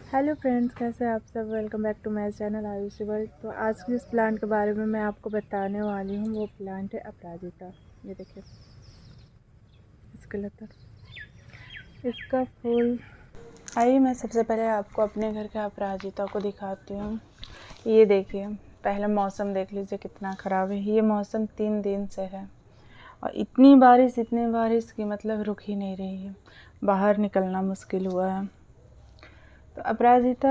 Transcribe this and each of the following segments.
Hello friends, कैसे हैं आप सब। Welcome back to my channel Ayushi world. तो आज जिस प्लांट के बारे में मैं आपको बताने वाली हूँ वो प्लांट है अपराजिता। ये देखिए इसके लता, इसका फूल। आइए मैं सबसे पहले आपको अपने घर के अपराजिता को दिखाती हूँ। ये देखिए, पहले मौसम देख लीजिए कितना ख़राब है। ये मौसम 3 दिन से है और इतनी बारिश की मतलब रुक ही नहीं रही है। बाहर निकलना मुश्किल हुआ है। तो अपराजिता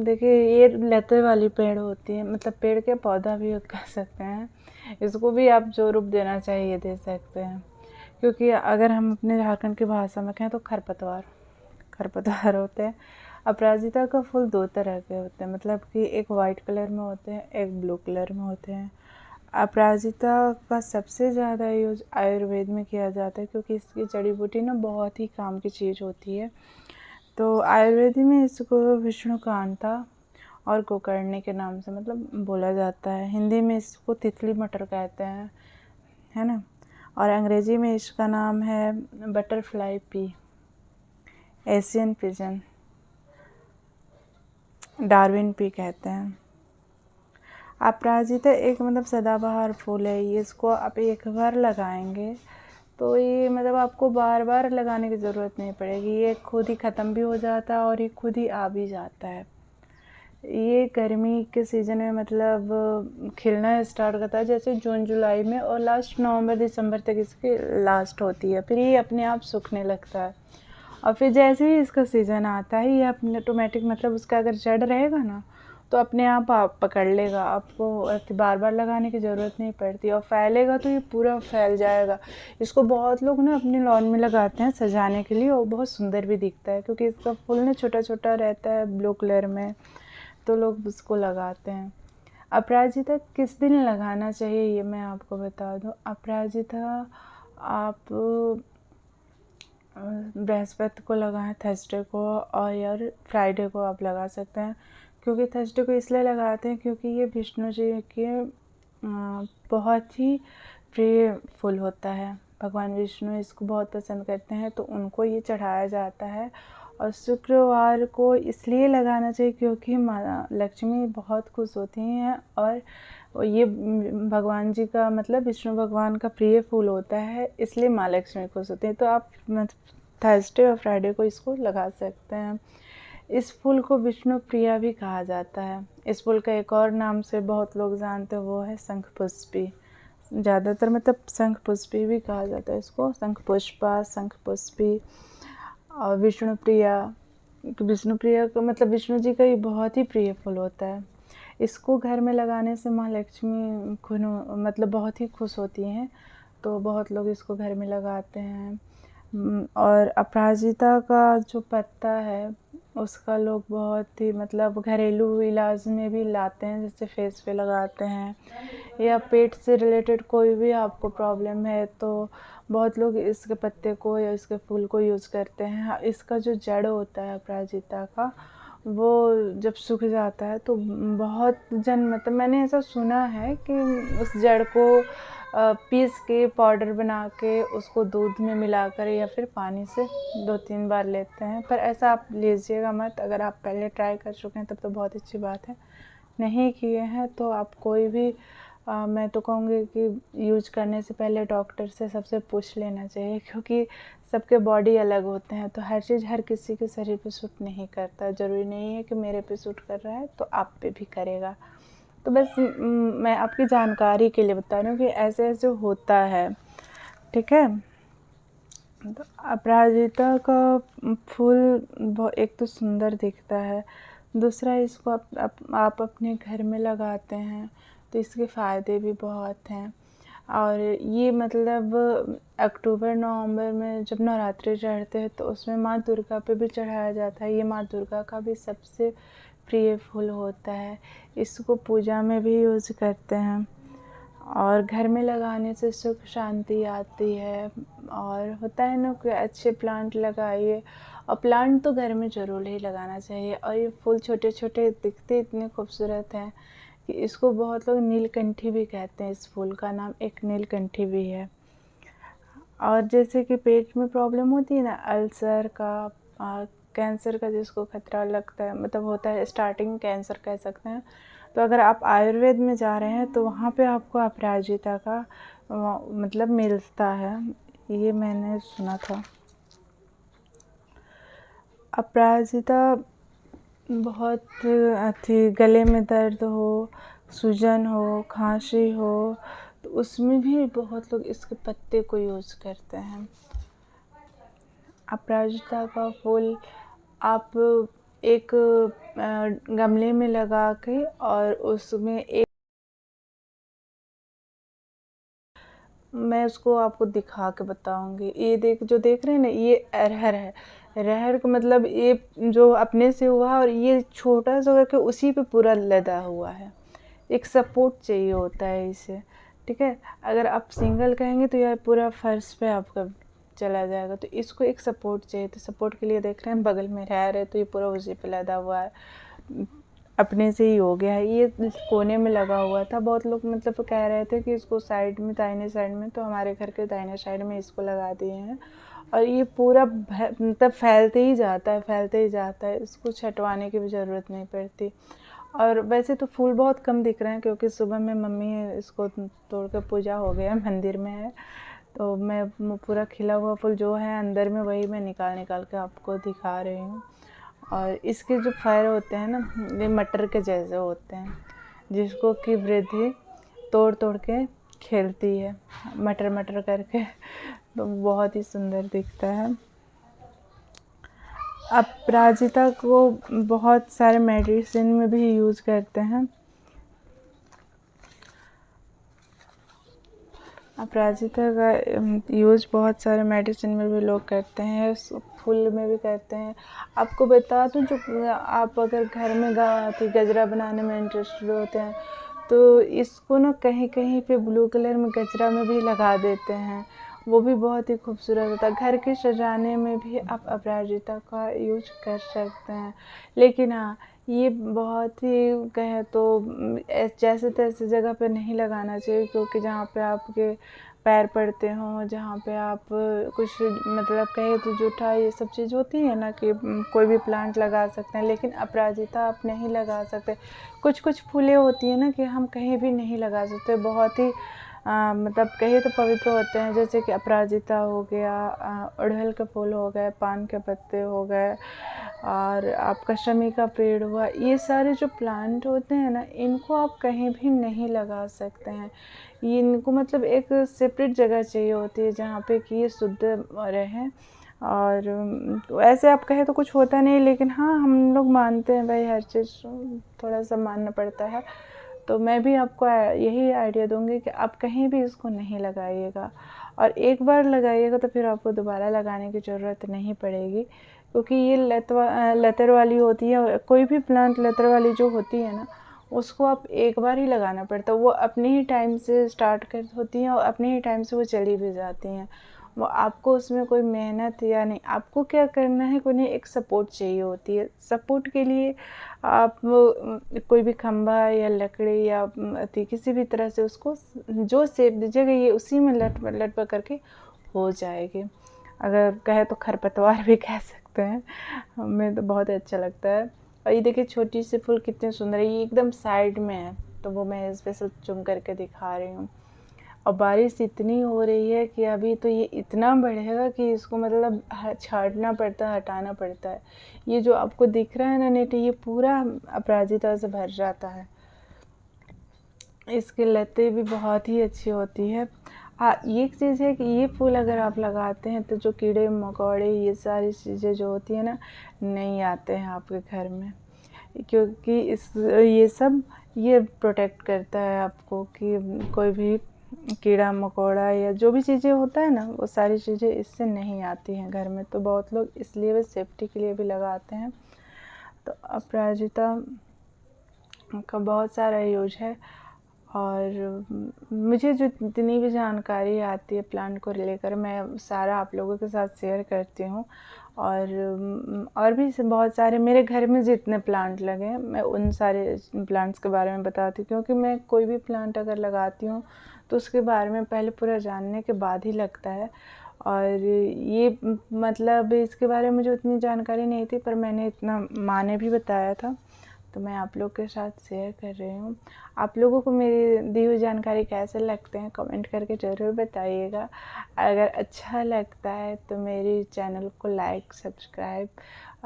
देखिए, ये लते वाली पेड़ होती है, मतलब पेड़ के पौधा भी कह सकते हैं। इसको भी आप जो रूप देना चाहिए दे सकते हैं, क्योंकि अगर हम अपने झारखंड की भाषा में कहें तो खरपतवार होते हैं। अपराजिता का फूल 2 तरह के होते हैं, मतलब कि एक वाइट कलर में होते हैं, एक ब्लू कलर में होते हैं। अपराजिता का सबसे ज़्यादा यूज आयुर्वेद में किया जाता है, क्योंकि इसकी जड़ी बूटी ना बहुत ही काम की चीज़ होती है। तो आयुर्वेद में इसको विष्णुकांता और गोकर्णी के नाम से मतलब बोला जाता है। हिंदी में इसको तितली मटर कहते हैं, है ना। और अंग्रेजी में इसका नाम है butterfly P, Asian pigeon, Darwin P कहते हैं। अपराजिता एक मतलब सदाबहार फूल है। ये इसको आप एक बार लगाएंगे तो ये मतलब आपको बार बार लगाने की ज़रूरत नहीं पड़ेगी। ये खुद ही ख़त्म भी हो जाता है और ये खुद ही आ भी जाता है। ये गर्मी के सीज़न में मतलब खिलना स्टार्ट करता है जैसे जून जुलाई में, और लास्ट नवंबर दिसंबर तक इसकी लास्ट होती है। फिर ये अपने आप सूखने लगता है और फिर जैसे ही इसका सीज़न आता है ये अपने ऑटोमेटिक मतलब उसका अगर जड़ रहेगा ना तो अपने आप पकड़ लेगा। आपको बार बार लगाने की ज़रूरत नहीं पड़ती और फैलेगा तो ये पूरा फैल जाएगा। इसको बहुत लोग ना अपने लॉन में लगाते हैं सजाने के लिए और बहुत सुंदर भी दिखता है, क्योंकि इसका फूल ना छोटा छोटा रहता है ब्लू कलर में, तो लोग उसको लगाते हैं। अपराजिता किस दिन लगाना चाहिए ये मैं आपको बता दूं। अपराजिता आप बृहस्पति को लगाएं, थर्सडे को, और यार फ्राइडे को आप लगा सकते हैं। क्योंकि थर्सडे को इसलिए लगाते हैं क्योंकि ये विष्णु जी के बहुत ही प्रिय फूल होता है। भगवान विष्णु इसको बहुत पसंद करते हैं, तो उनको ये चढ़ाया जाता है। और शुक्रवार को इसलिए लगाना चाहिए क्योंकि माँ लक्ष्मी बहुत खुश होती हैं और ये भगवान जी का मतलब विष्णु भगवान का प्रिय फूल होता है, इसलिए माँ लक्ष्मी खुश होती हैं। तो आप थर्सडे और फ्राइडे को इसको लगा सकते हैं। इस फूल को विष्णु प्रिया भी कहा जाता है। इस फूल का एक और नाम से बहुत लोग जानते हैं, वो है शंखपुष्पी। ज़्यादातर मतलब शंखपुष्पी भी कहा जाता है इसको, शंखपुष्पा, शंखपुष्पी और विष्णुप्रिया। विष्णुप्रिया का मतलब विष्णु जी का ये बहुत ही प्रिय फूल होता है। इसको घर में लगाने से माँ लक्ष्मी मतलब बहुत ही खुश होती हैं, तो बहुत लोग इसको घर में लगाते हैं। और अपराजिता का जो पत्ता है उसका लोग बहुत ही मतलब घरेलू इलाज में भी लाते हैं, जैसे फेस पे लगाते हैं, या पेट से रिलेटेड कोई भी आपको प्रॉब्लम है तो बहुत लोग इसके पत्ते को या इसके फूल को यूज़ करते हैं। इसका जो जड़ होता है अपराजिता का, वो जब सूख जाता है तो बहुत जन मतलब मैंने ऐसा सुना है कि उस जड़ को पीस के पाउडर बना के उसको दूध में मिलाकर या फिर पानी से 2-3 बार लेते हैं। पर ऐसा आप लीजिएगा मत। अगर आप पहले ट्राई कर चुके हैं तब तो बहुत अच्छी बात है, नहीं किए हैं तो आप कोई भी मैं तो कहूँगी कि यूज करने से पहले डॉक्टर से सबसे पूछ लेना चाहिए, क्योंकि सबके बॉडी अलग होते हैं, तो हर चीज़ हर किसी के शरीर पे सूट नहीं करता। ज़रूरी नहीं है कि मेरे पे सूट कर रहा है तो आप पे भी करेगा। तो बस मैं आपकी जानकारी के लिए बता रही हूँ कि ऐसे ऐसे होता है, ठीक है। तो अपराजिता का फूल एक तो सुंदर दिखता है, दूसरा इसको आप अपने घर में लगाते हैं तो इसके फ़ायदे भी बहुत हैं। और ये मतलब अक्टूबर नवंबर में जब नवरात्रि चढ़ते हैं तो उसमें माँ दुर्गा पे भी चढ़ाया जाता है। ये माँ दुर्गा का भी सबसे प्रिय फूल होता है, इसको पूजा में भी यूज़ करते हैं। और घर में लगाने से सुख शांति आती है। और होता है ना कि अच्छे प्लांट लगाइए, और प्लांट तो घर में ज़रूर ही लगाना चाहिए। और ये फूल छोटे छोटे दिखते इतने खूबसूरत हैं कि इसको बहुत लोग नीलकंठी भी कहते हैं। इस फूल का नाम एक नीलकंठी भी है। और जैसे कि पेट में प्रॉब्लम होती है ना, अल्सर का, कैंसर का जिसको खतरा लगता है, मतलब होता है स्टार्टिंग कैंसर कह सकते हैं, तो अगर आप आयुर्वेद में जा रहे हैं तो वहाँ पे आपको अपराजिता का मतलब मिलता है, ये मैंने सुना था। अपराजिता बहुत गले में दर्द हो, सूजन हो, खांसी हो, तो उसमें भी बहुत लोग इसके पत्ते को यूज़ करते हैं। अपराजिता का फूल आप एक गमले में लगा के और उसमें एक, मैं उसको आपको दिखा के बताऊंगी। ये जो देख रहे हैं ना, ये अरहर है। अरहर का मतलब ये जो अपने से हुआ है, और ये छोटा सा करके उसी पे पूरा लदा हुआ है। एक सपोर्ट चाहिए होता है इसे, ठीक है। अगर आप सिंगल कहेंगे तो यह पूरा फर्श पे आपका चला जाएगा, तो इसको एक सपोर्ट चाहिए। तो सपोर्ट के लिए देख रहे हैं बगल में अरहर है, तो ये पूरा उसी पे लदा हुआ है, अपने से ही हो गया है। ये कोने में लगा हुआ था, बहुत लोग मतलब कह रहे थे कि इसको साइड में, दाहिने साइड में, तो हमारे घर के दाहिने साइड में इसको लगा दिए हैं, और ये पूरा मतलब फैलते ही जाता है, फैलते ही जाता है। इसको छटवाने की भी ज़रूरत नहीं पड़ती। और वैसे तो फूल बहुत कम दिख रहे हैं, क्योंकि सुबह में मम्मी इसको तोड़ कर पूजा हो गया, मंदिर में है, तो मैं पूरा खिला हुआ फूल जो है अंदर में, वही मैं निकाल निकाल के आपको दिखा रही हूँ। और इसके जो फर होते हैं ना, ये मटर के जैसे होते हैं, जिसको कि वृद्धि तोड़ तोड़ के खेलती है, मटर मटर करके, तो बहुत ही सुंदर दिखता है। अपराजिता को बहुत सारे मेडिसिन में भी यूज़ करते हैं। अपराजिता का यूज़ बहुत सारे मेडिसिन में भी लोग करते हैं, फूल में भी करते हैं। आपको बता दूं, जो आप अगर घर में गजरा बनाने में इंटरेस्टेड होते हैं, तो इसको ना कहीं कहीं पे ब्लू कलर में गजरा में भी लगा देते हैं, वो भी बहुत ही खूबसूरत होता है। घर के सजाने में भी आप अपराजिता का यूज कर सकते हैं। लेकिन हाँ, ये बहुत ही कहें तो जैसे तैसे जगह पे नहीं लगाना चाहिए, क्योंकि जहाँ पे आपके पैर पड़ते हों, जहाँ पे आप कुछ मतलब कहे तो जूठा ये सब चीज़ होती है ना, कि कोई भी प्लांट लगा सकते हैं, लेकिन अपराजिता आप नहीं लगा सकते। कुछ कुछ फूलें होती हैं ना कि हम कहीं भी नहीं लगा सकते, बहुत ही मतलब कहे तो पवित्र होते हैं, जैसे कि अपराजिता हो गया, अड़हुल के फूल हो गए, पान के पत्ते हो गए, और आपका शमी का पेड़ हुआ। ये सारे जो प्लांट होते हैं ना, इनको आप कहीं भी नहीं लगा सकते हैं। ये इनको मतलब एक सेपरेट जगह चाहिए होती है, जहाँ पे कि ये शुद्ध रहें। और ऐसे आप कहें तो कुछ होता नहीं, लेकिन हाँ, हम लोग मानते हैं भाई, हर चीज़ थोड़ा सा मानना पड़ता है। तो मैं भी आपको यही आइडिया दूंगी कि आप कहीं भी इसको नहीं लगाइएगा, और एक बार लगाइएगा तो फिर आपको दोबारा लगाने की ज़रूरत नहीं पड़ेगी, क्योंकि ये लतर वाली होती है। और कोई भी प्लांट लतर वाली जो होती है ना, उसको आप एक बार ही लगाना पड़ता है। वो अपने ही टाइम से स्टार्ट कर होती हैं, और अपने ही टाइम से वो चली भी जाती हैं। वो आपको उसमें कोई मेहनत या नहीं, आपको क्या करना है, कोई नहीं, एक सपोर्ट चाहिए होती है। सपोर्ट के लिए आप कोई भी खंभा या लकड़ी या किसी भी तरह से उसको जो शेप दीजिएगा, ये उसी में लट करके हो जाएगी। अगर कहे तो खरपतवार भी कह सकते हैं, हमें तो बहुत अच्छा लगता है। और ये देखिए छोटी सी फूल कितने सुंदर है, ये एकदम साइड में है, तो वो मैं स्पेशल चुन करके दिखा रही हूँ। और बारिश इतनी हो रही है कि अभी तो ये इतना बढ़ेगा कि इसको मतलब छांटना पड़ता है, हटाना पड़ता है। ये जो आपको दिख रहा है ना नेट, ये पूरा अपराजिता से भर जाता है। इसकी लतें भी बहुत ही अच्छी होती है। हाँ, ये चीज़ है कि ये फूल अगर आप लगाते हैं तो जो कीड़े मकोड़े ये सारी चीज़ें जो होती है ना, नहीं आते हैं आपके घर में, क्योंकि ये प्रोटेक्ट करता है आपको कि कोई भी कीड़ा मकोड़ा या जो भी चीज़ें होता है ना, वो सारी चीज़ें इससे नहीं आती हैं घर में। तो बहुत लोग इसलिए वे सेफ्टी के लिए भी लगाते हैं। तो अपराजिता का बहुत सारा यूज है, और मुझे जो जितनी भी जानकारी आती है प्लांट को लेकर, मैं सारा आप लोगों के साथ शेयर करती हूँ। और भी बहुत सारे मेरे घर में जितने प्लांट लगे हैं, मैं उन सारे प्लांट्स के बारे में बताती हूँ, क्योंकि मैं कोई भी प्लांट अगर लगाती हूँ तो उसके बारे में पहले पूरा जानने के बाद ही लगता है। और ये मतलब इसके बारे में मुझे उतनी जानकारी नहीं थी, पर मैंने इतना माँ ने भी बताया था, तो मैं आप लोग के साथ शेयर कर रही हूँ। आप लोगों को मेरी दी हुई जानकारी कैसे लगते हैं कमेंट करके ज़रूर बताइएगा। अगर अच्छा लगता है तो मेरी चैनल को लाइक सब्सक्राइब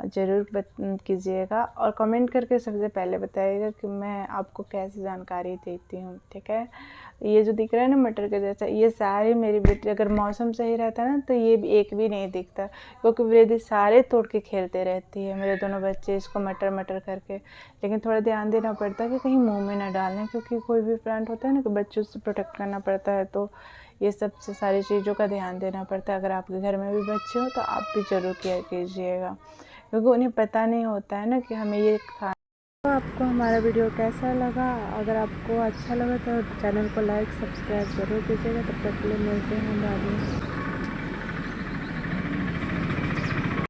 ज़रूर कीजिएगा, और कमेंट करके सबसे पहले बताइएगा कि मैं आपको कैसे जानकारी देती हूँ, ठीक है। ये जो दिख रहा है ना मटर के जैसा, ये सारी मेरी बेटी, अगर मौसम सही रहता ना तो ये भी एक भी नहीं दिखता, क्योंकि वृद्धि सारे तोड़ के खेलते रहती है, मेरे दोनों बच्चे इसको मटर मटर करके। लेकिन थोड़ा ध्यान देना पड़ता है कि कहीं मुंह में ना डालें, क्योंकि कोई भी प्लांट होता है ना कि बच्चों से प्रोटेक्ट करना पड़ता है, तो ये सब से सारी चीज़ों का ध्यान देना पड़ता है। अगर आपके घर में भी बच्चे हो तो आप भी ज़रूर केयर कीजिएगा, क्योंकि उन्हें पता नहीं होता है ना कि हमें ये खाना। तो आपको हमारा वीडियो कैसा लगा? अगर आपको अच्छा लगा तो चैनल को लाइक सब्सक्राइब ज़रूर कीजिएगा। तब तक के लिए मिलते हैं बाद में।